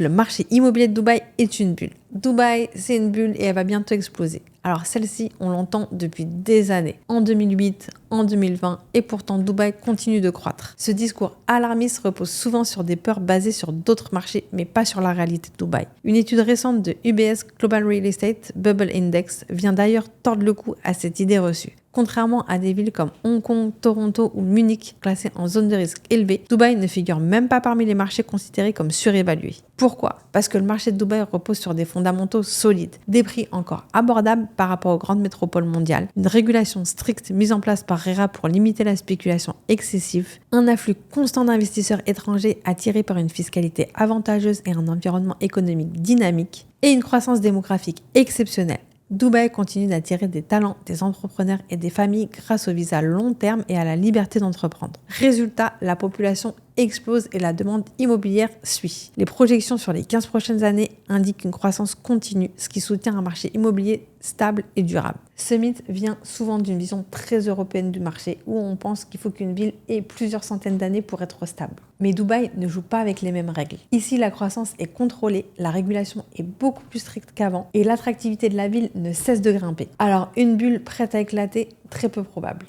Le marché immobilier de Dubaï est une bulle. Dubaï, c'est une bulle et elle va bientôt exploser. Alors celle-ci, on l'entend depuis des années, en 2008, en 2020, et pourtant Dubaï continue de croître. Ce discours alarmiste repose souvent sur des peurs basées sur d'autres marchés, mais pas sur la réalité de Dubaï. Une étude récente de UBS Global Real Estate Bubble Index vient d'ailleurs tordre le cou à cette idée reçue. Contrairement à des villes comme Hong Kong, Toronto ou Munich, classées en zone de risque élevé, Dubaï ne figure même pas parmi les marchés considérés comme surévalués. Pourquoi ? Parce que le marché de Dubaï repose sur des fondamentaux solides, des prix encore abordables par rapport aux grandes métropoles mondiales, une régulation stricte mise en place par RERA pour limiter la spéculation excessive, un afflux constant d'investisseurs étrangers attirés par une fiscalité avantageuse et un environnement économique dynamique, et une croissance démographique exceptionnelle. Dubaï continue d'attirer des talents, des entrepreneurs et des familles grâce au visa long terme et à la liberté d'entreprendre. Résultat, la population explose et la demande immobilière suit. Les projections sur les 15 prochaines années indiquent une croissance continue, ce qui soutient un marché immobilier stable et durable. Ce mythe vient souvent d'une vision très européenne du marché où on pense qu'il faut qu'une ville ait plusieurs centaines d'années pour être stable. Mais Dubaï ne joue pas avec les mêmes règles. Ici, la croissance est contrôlée, la régulation est beaucoup plus stricte qu'avant et l'attractivité de la ville ne cesse de grimper. Alors, une bulle prête à éclater, très peu probable.